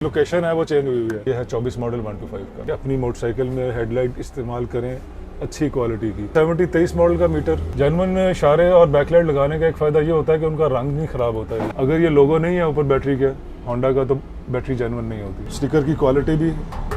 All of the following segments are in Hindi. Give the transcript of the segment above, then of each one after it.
लोकेशन है वो चेंज हुई हुई है। ये है 24 मॉडल 125 का। कि अपनी मोटरसाइकिल में हेडलाइट इस्तेमाल करें अच्छी क्वालिटी की। 23 मॉडल का मीटर। जेन्युइन इशारे और बैकलाइट लगाने का एक फ़ायदा ये होता है कि उनका रंग नहीं ख़राब होता है। अगर ये लोगो नहीं है ऊपर बैटरी के होंडा का तो बैटरी जेन्युइन नहीं होती। स्टिकर की क्वालिटी भी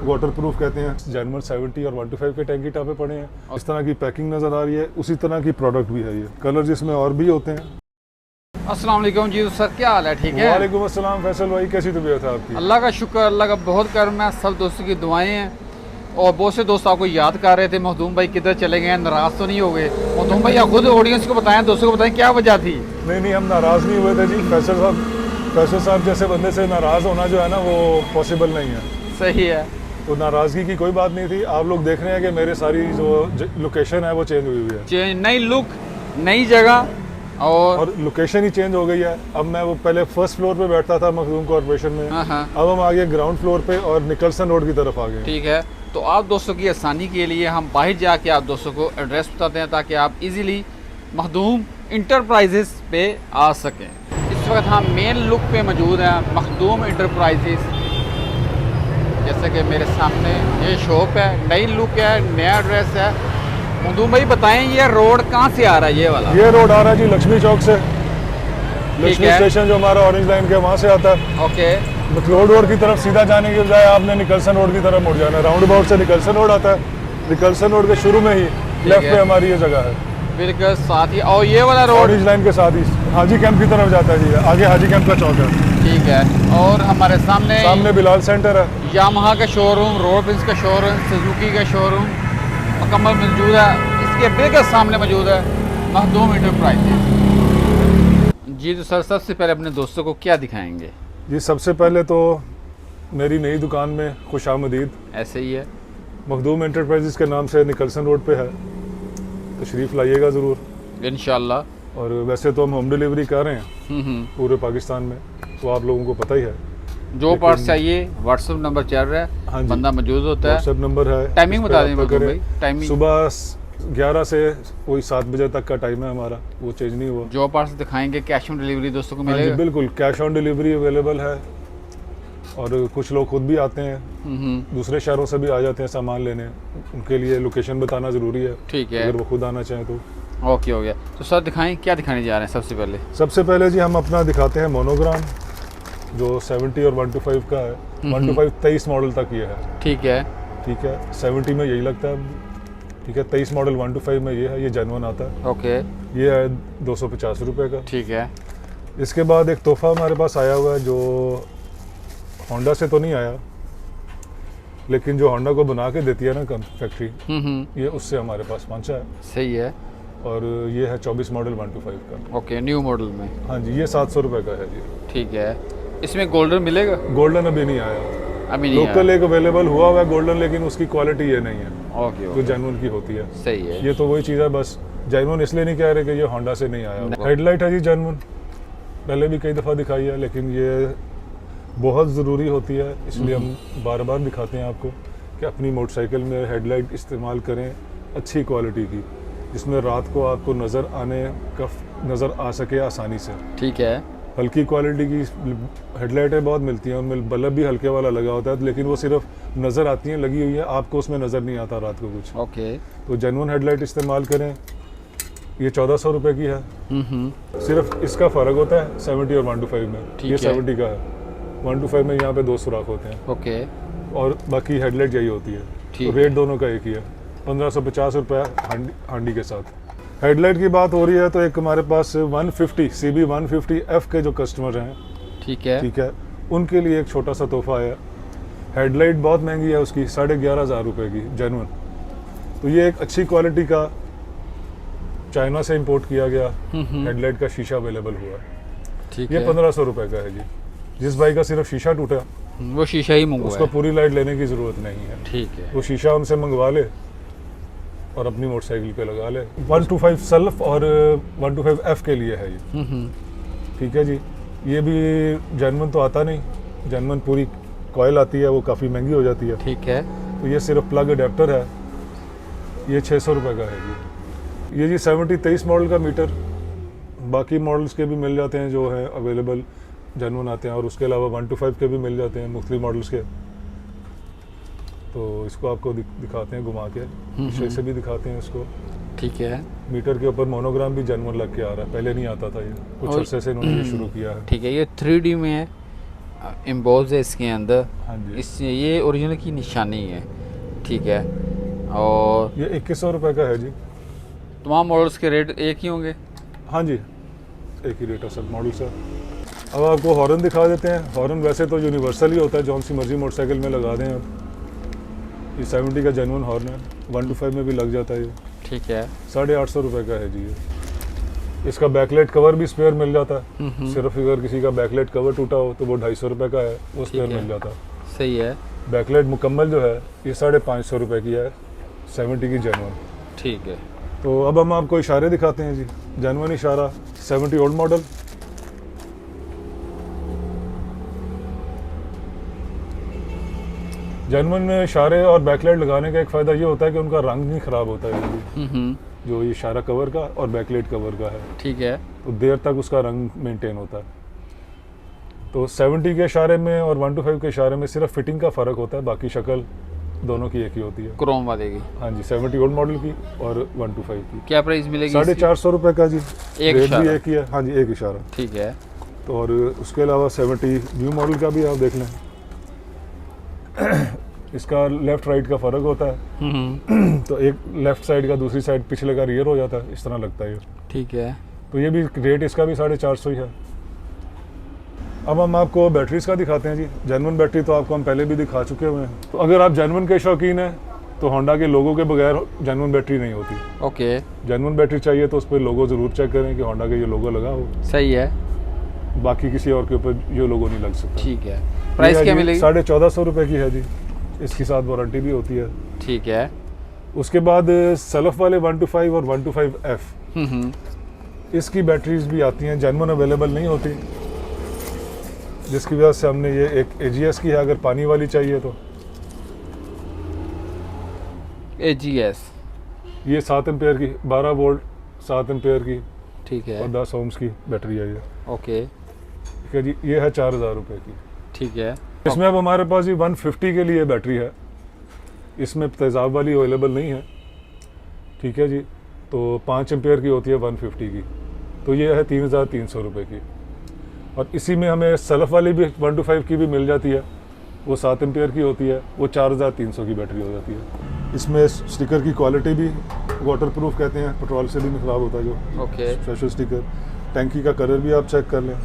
वाटर प्रूफ कहते हैं। जेन्युइन 70 और 125 के टैंकी टापे पड़े हैं। इस तरह की पैकिंग नज़र आ रही है, उसी तरह की प्रोडक्ट भी है। ये कलर इसमें और भी होते हैं। अस्सलाम वालेकुम जी सर, क्या हाल है? ठीक है। वालेकुम अस्सलाम फैसल भाई, कैसी तबीयत है आपकी? अल्लाह का शुक्र, अल्लाह का बहुत करम है। सब दोस्तों की दुआएं हैं और बहुत से दोस्त आपको याद कर रहे थे मखदूम भाई किधर चले गए, नाराज़ तो नहीं हो गए? मखदूम भाई आप खुद ऑडियंस को बताएं, दोस्तों को बताएं क्या वजह थी। नहीं, हम नाराज़ नहीं हुए थे जी। फैसल साहब जैसे बंदे से नाराज़ होना जो है ना वो पॉसिबल नहीं है। सही है, तो नाराज़गी की कोई बात नहीं थी। आप लोग देख रहे हैं कि मेरे सारी जो लोकेशन है वो चेंज हुई हुई है। चेंज, नई लुक, नई जगह और लोकेशन ही चेंज हो गई है। अब मैं वो पहले फर्स्ट फ्लोर पे बैठता था मखदूम कॉर्पोरेशन में, अब हम आ गए ग्राउंड फ्लोर पे और निकलसन रोड की तरफ आ गए। ठीक है, तो आप दोस्तों की आसानी के लिए हम बाहर जाके आप दोस्तों को एड्रेस बताते हैं ताकि आप इजीली मखदूम इंटरप्राइजेस पे आ सकें। इस वक्त हम मेन लुक पे मौजूद हैं मखदूम इंटरप्राइजेस। जैसे कि मेरे सामने ये शॉप है, नई लुक है, नया एड्रेस है। मखदूम भाई बताएं ये रोड कहाँ से आ रहा है? ये वाला ये रोड आ रहा है जी लक्ष्मी चौक से। लक्ष्मी स्टेशन जो हमारा ऑरेंज लाइन के वहाँ से आता है। ओके, मखलोड रोड की तरफ सीधा जाने के बजाय आपने निकलसन रोड की तरफ मुड़ जाना है। राउंड अबाउट से निकलसन रोड आता है। निकलसन रोड के शुरू में ही लेफ्ट पे हमारी ये जगह है, बिल्कुल साथ ही। और ये वाला रोड ऑरेंज लाइन के साथ ही हाजी कैंप की तरफ जाता है जी। आगे हाजी कैंप का चौक है। ठीक है, और हमारे सामने बिलाल सेंटर है, यामाहा का शोरूम, रोड प्रिंस का शोरूम, सुजुकी का शोरूम मुकम्मल मौजूद है। इसके बिल्कुल सामने मौजूद है मखदूम इंटरप्राइजेस। जी तो सर, सबसे पहले अपने दोस्तों को क्या दिखाएंगे? जी सबसे पहले तो मेरी नई दुकान में खुशामदीद। ऐसे ही है, मखदूम इंटरप्राइजेस के नाम से निकलसन रोड पे है, तशरीफ़ लाइएगा ज़रूर इंशाल्लाह। और वैसे तो हम होम डिलीवरी कर रहे हैं पूरे पाकिस्तान में, तो आप लोगों को पता ही है। जो पार्ट्स चाहिए व्हाट्सएप नंबर चल रहा है। हाँ जी, बंदा मौजूद होता है। व्हाट्सएप नंबर है। टाइमिंग बता दें भाई, टाइमिंग सुबह 11 से कोई 7 बजे तक का टाइम है हमारा, वो चेंज नहीं हुआ। जो पार्ट्स दिखाएंगे कैश ऑन डिलीवरी दोस्तों को हाँ जी मिलेगा? बिल्कुल, कैश ऑन डिलीवरी अवेलेबल है। और कुछ लोग खुद भी आते हैं, दूसरे शहरों से भी आ जाते हैं सामान लेने। उनके लिए लोकेशन बताना ज़रूरी है। ठीक है, अगर वो खुद आना चाहें तो। ओके हो गया। तो सर दिखाएं, क्या दिखाने जा रहे हैं? सबसे पहले जी हम अपना दिखाते हैं मोनोग्राम, जो 70 और 125 का है। 125 23 मॉडल तक ये है। ठीक है, 70 में यही लगता है। ठीक है, 23 मॉडल 125 में ये है, ये जेन्युइन आता है। ओके, ये है 250 रुपये का। ठीक है। इसके बाद एक तोहफा हमारे पास आया हुआ है, जो होंडा से तो नहीं आया, लेकिन जो होंडा को बना के देती है ना फैक्ट्री, ये उससे हमारे पास पहुंचा है। सही है। और ये है 24 मॉडल 125 का। ओके, न्यू मॉडल में। हाँ जी, ये 700 रुपये का है जी। ठीक है, इसमें गोल्डन मिलेगा? गोल्डन अभी नहीं आया, अभी नहीं लोकल एक अवेलेबल हुआ हुआ है गोल्डन, लेकिन उसकी क्वालिटी ये नहीं है ओके, जो जेन्युइन की होती है। सही है। ये तो वही चीज़ है, बस जेन्युइन इसलिए नहीं कह रहे कि ये होंडा से नहीं आया। हेडलाइट है जी जेन्युइन, पहले भी कई दफ़ा दिखाई है, लेकिन ये बहुत ज़रूरी होती है, इसलिए हम बार बार दिखाते हैं आपको कि अपनी मोटरसाइकिल में हेडलाइट इस्तेमाल करें अच्छी क्वालिटी की, जिसमें रात को आपको नज़र आ सके आसानी से। ठीक है, हल्की क्वालिटी की हेडलाइटें बहुत मिलती हैं, उनमें बल्ब भी हल्के वाला लगा होता है, लेकिन वो सिर्फ नज़र आती हैं, लगी हुई है, आपको उसमें नज़र नहीं आता रात को कुछ। ओके, तो जेन्युइन हेडलाइट इस्तेमाल करें। ये 1400 रुपये की है। सिर्फ इसका फ़र्क होता है 70 और 125 में। ये 70 का है, 125 में यहाँ पे 2 सुराख होते हैं। ओके, और बाकी हेडलाइट यही होती है। तो रेट दोनों का एक ही है, 1550 रुपये हांडी के साथ। हेडलाइट की बात हो रही है तो एक हमारे पास 150 CB 150F के जो कस्टमर हैं, ठीक है, उनके लिए एक छोटा सा तोहफा आया। हेडलाइट बहुत महंगी है उसकी, 11,500 रुपये की जेन्युइन। तो ये एक अच्छी क्वालिटी का चाइना से इंपोर्ट किया गया हेडलाइट का शीशा अवेलेबल हुआ है। ठीक ये है, 1500 रुपये का है जी। जिस भाई का सिर्फ शीशा टूटा, वो शीशा ही मंगवाया, उसको पूरी लाइट लेने की ज़रूरत नहीं है। ठीक है, वो शीशा हमसे मंगवा ले और अपनी मोटरसाइकिल पे लगा ले। 125 सेल्फ और 125F के लिए है ये। ठीक है जी। ये भी जेन्युइन तो आता नहीं, जेन्युइन पूरी कॉयल आती है, वो काफ़ी महंगी हो जाती है। ठीक है, तो ये सिर्फ प्लग अडेप्टर है, ये 600 रुपये का है जी। ये जी 70 23 मॉडल का मीटर, बाकी मॉडल्स के भी मिल जाते हैं जो है अवेलेबल। जेन्युइन आते हैं, और उसके अलावा 125 के भी मिल जाते हैं मुख्तलिफ मॉडल्स के। तो इसको आपको दिखाते हैं घुमा के, पीछे से भी दिखाते हैं इसको। ठीक है, मीटर के ऊपर मोनोग्राम भी जेन्युइन लग के आ रहा है, पहले नहीं आता था ये, कुछ और- अरसे से इन्होंने ये शुरू किया है। ठीक है। ये 3D में है, एम्बोज है इसके अंदर। हाँ जी, इस ये ओरिजिनल की निशानी है। ठीक है, और ये 2100 रुपये का है जी। तमाम मॉडल्स के रेट एक ही होंगे? हाँ जी, एक ही रेट है सब मॉडल से। अब आपको हॉर्न दिखा देते हैं। हॉर्न वैसे तो यूनिवर्सल ही होता है, जौन सी मर्जी मोटरसाइकिल में लगा दें आप। ये 70 का जेन्युइन हॉर्न है, 125 में भी लग जाता है ये। ठीक है, 850 रुपये का है जी ये। इसका बैकलाइट कवर भी स्पेयर मिल जाता है। सिर्फ अगर किसी का बैकलाइट कवर टूटा हो तो वो 250 रुपये का है, वो स्पेयर है। मिल जाता है। सही है। बैकलाइट मुकम्मल जो है ये 550 रुपये की है, 70 की जेन्युइन। ठीक है, तो अब हम आपको इशारे दिखाते हैं जी। जेन्युइन इशारा 70 ओल्ड मॉडल। जेन्युइन इशारे और बैकलाइट लगाने का एक फ़ायदा ये होता है कि उनका रंग नहीं ख़राब होता है जल्दी, जो ये इशारा कवर का और बैकलाइट कवर का है, ठीक है। तो देर तक उसका रंग मेंटेन होता है। तो 70 के इशारे में और 125 के इशारे में सिर्फ फिटिंग का फ़र्क होता है, बाकी शक्ल दोनों की एक ही होती है। क्रोम वाले की हाँ जी, 70 ओल्ड मॉडल की और 125 की। क्या प्राइस मिलेगी? 450 रुपये का जी। एक रेट इशारा। भी एक ही है। हाँ जी, एक इशारा। ठीक है, तो और उसके अलावा 70 न्यू मॉडल का भी आप देख लें। इसका लेफ़्ट राइट का फ़र्क होता है। तो एक लेफ़्ट साइड का दूसरी साइड पिछले का रियर हो जाता है, इस तरह लगता है ये। ठीक है। तो ये भी रेट इसका भी 450 ही है। अब हम आपको बैटरीज का दिखाते हैं जी। जेन्युइन बैटरी तो आपको हम पहले भी दिखा चुके हुए हैं। तो अगर आप जेन्युइन के शौकीन हैं तो होंडा के लोगो के बगैर जेन्युइन बैटरी नहीं होती। ओके, जेन्युइन बैटरी चाहिए तो उस पर लोगो ज़रूर चेक करें कि होंडा का ये लोगो लगा हो, सही है। बाकी किसी और के ऊपर ये लोगो नहीं लग सकता। ठीक है, प्राइस क्या मिलेगी? 1450 रुपये की है जी। इसके साथ वारंटी भी होती है। ठीक है। उसके बाद सेल्फ वाले 125 और 125F, इसकी बैटरीज भी आती हैं, जेन्युइन अवेलेबल नहीं होती, जिसकी वजह से हमने ये एक AGS की है, अगर पानी वाली चाहिए तो। AGS, ये 7 एम्पेयर की 12 वोल्ट 7 एम्पेयर की ठीक है। और 10 ओम्स की बैटरी है ये। ओके, ठीक है जी, ये है 4000 रुपये की। ठीक है। इसमें अब हमारे पास ये 150 के लिए बैटरी है, इसमें तेज़ाब वाली अवेलेबल नहीं है। ठीक है जी, तो 5 एम्पेयर की होती है 150 की, तो ये है 3300 रुपये की। और इसी में हमें सेल्फ वाली भी 125 की भी मिल जाती है, वो 7 एम्पेयर की होती है, वो 4300 की बैटरी हो जाती है। इसमें स्टिकर की क्वालिटी भी वाटर प्रूफ कहते हैं, पेट्रोल से भी नहीं ख़राब होता जो ओके, स्पेशल स्टिकर। टैंकी का कलर भी आप चेक कर लें,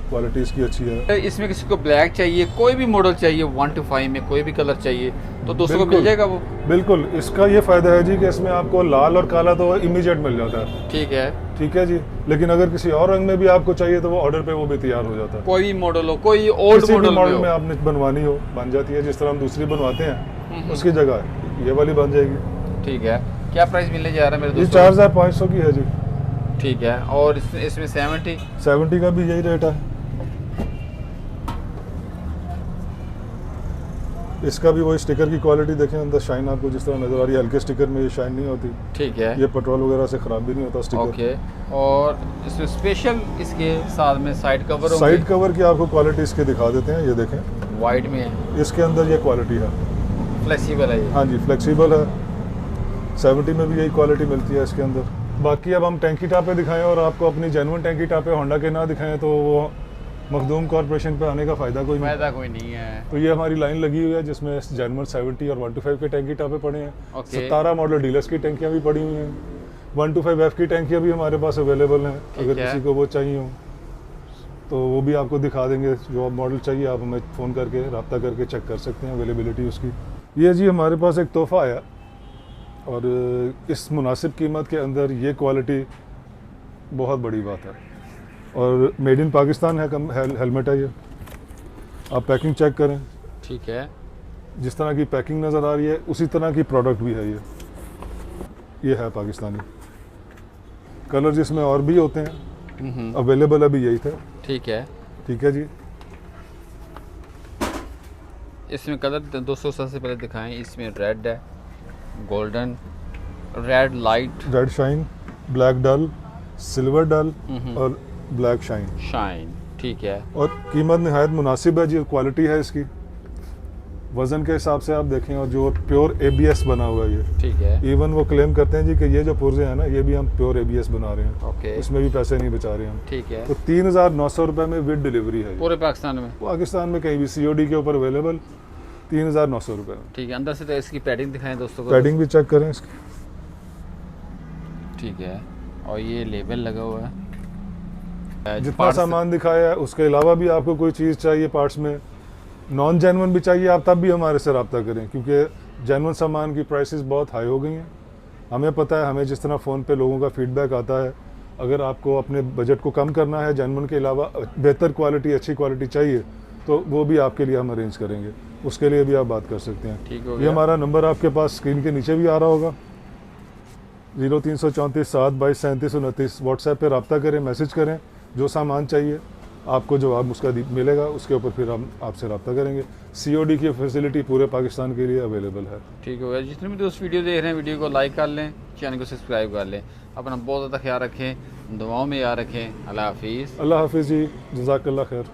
क्वालिटी इसकी अच्छी है। इसमें किसी को ब्लैक चाहिए, कोई भी मॉडल चाहिए, 125 में कोई भी कलर चाहिए तो दोस्तों को मिल बिल्कुल। जाएगा वो? बिल्कुल, इसका ये फ़ायदा है जी कि इसमें आपको लाल और काला तो इमीडिएट मिल जाता है। ठीक है। ठीक है जी, लेकिन अगर किसी और रंग में भी आपको चाहिए तो वो ऑर्डर पे वो भी तैयार हो जाता है। कोई भी मॉडल हो, कोई ओल्ड किसी भी मॉडल मॉडल में में हो। आपने बनवानी हो बन जाती है, जिस तरह हम दूसरी बनवाते हैं उसकी जगह ये वाली बन जाएगी। ठीक है। क्या प्राइस मिलने जा रहा है मेरे ये दोस्तों? 4500 की है जी। ठीक है। और इसमें 70 का भी यही रेट है। इसका भी वही स्टिकर की क्वालिटी देखें, अंदर शाइन आपको जिस तरह नज़र आ रही है, हल्के स्टिकर में ये शाइन नहीं होती। ठीक है। ये पेट्रोल वगैरह से ख़राब भी नहीं होता स्टिकर। ओके। और इसमें स्पेशल इसके साथ में साइड कवर होंगे? साइड कवर की आपको क्वालिटी इसके दिखा देते हैं, ये देखें, वाइट में है, इसके अंदर ये क्वालिटी है। फ्लेक्सिबल है ये? हाँ जी, फ्लेक्सिबल है। 70 में भी यही क्वालिटी मिलती है इसके अंदर। बाकी अब हम टैंकी टापे दिखाएं और आपको अपनी जेन्युइन टैंकी टापे होंडा के ना दिखाएं तो वो मखदूम कॉर्पोरेशन पे आने का फ़ायदा कोई नहीं। फायदा कोई नहीं है। तो ये हमारी लाइन लगी हुई है जिसमें जेन्युइन 70 और 125 के टैंकी टापे पड़े हैं। ओके। 17 मॉडल डीलर्स की टैंकियाँ भी पड़ी हुई हैं। 125F की टैंकियाँ भी हमारे पास अवेलेबल हैं, अगर है। किसी को वो चाहिए हो तो वो भी आपको दिखा देंगे। जो मॉडल चाहिए आप हमें फ़ोन करके रब्ता करके चेक कर सकते हैं अवेलेबिलिटी उसकी। ये जी हमारे पास एक तोहफ़ा आया और इस मुनासिब कीमत के अंदर ये क्वालिटी बहुत बड़ी बात है और मेड इन पाकिस्तान है। हेलमेट है ये, आप पैकिंग चेक करें, ठीक है। जिस तरह की पैकिंग नज़र आ रही है उसी तरह की प्रोडक्ट भी है ये है पाकिस्तानी। कलर जिसमें और भी होते हैं, अवेलेबल अभी यही थे। ठीक है। ठीक है जी। इसमें कलर दोस्तों सबसे पहले दिखाएं। इसमें रेड है, golden, red light, red shine, black dull, silver dull और ब्लैक शाइन। शाइन। ठीक है। और कीमत नहायत मुनासिब है जी, क्वालिटी है इसकी, वज़न के हिसाब से आप देखें, और जो प्योर ABS बना हुआ है ये। ठीक है। इवन वो क्लेम करते हैं जी कि ये जो पुर्जे हैं ना, ये भी हम प्योर ABS बना रहे हैं, ओके। इसमें भी पैसे नहीं बचा रहे हम। ठीक है। तो 3,900 रुपये में विद डिलीवरी है ये। पूरे पाकिस्तान में? पाकिस्तान में कहीं भी COD के ऊपर अवेलेबल, 3,900 रुपये में। ठीक है। अंदर से तो इसकी पैडिंग दिखाएं दोस्तों को। पैडिंग भी चेक करें इसकी। ठीक है। और ये लेबल लगा हुआ है। जितना parts- सामान दिखाया है उसके अलावा भी आपको कोई चीज़ चाहिए पार्ट्स में, नॉन जेन्युइन भी चाहिए, आप तब भी हमारे से रब्ता करें, क्योंकि जेन्युइन सामान की प्राइसेस बहुत हाई हो गई हैं। हमें पता है, हमें जिस तरह फ़ोन पे लोगों का फीडबैक आता है, अगर आपको अपने बजट को कम करना है, जेन्युइन के अलावा बेहतर क्वालिटी, अच्छी क्वालिटी चाहिए, तो वो भी आपके लिए हम अरेंज करेंगे, उसके लिए भी आप बात कर सकते हैं। ठीक हो ये गया। हमारा नंबर आपके पास स्क्रीन के नीचे भी आ रहा होगा, 0334 7 22 37 29। व्हाट्सएप पर रब्ता करें, मैसेज करें, जो सामान चाहिए आपको जवाब उसका मिलेगा, उसके ऊपर फिर हम आपसे रब्ता करेंगे। COD की फैसिलिटी पूरे पाकिस्तान के लिए अवेलेबल है। ठीक हो गया। जितने भी दोस्त वीडियो देख रहे हैं, वीडियो को लाइक कर लें, चैनल को सब्सक्राइब कर लें। अपना बहुत ज़्यादा ख्याल रखें, दुआओं में याद रखें। अल्लाह हाफिज़। अल्लाह हाफिज़ जी, जज़ाकल्लाह खैर।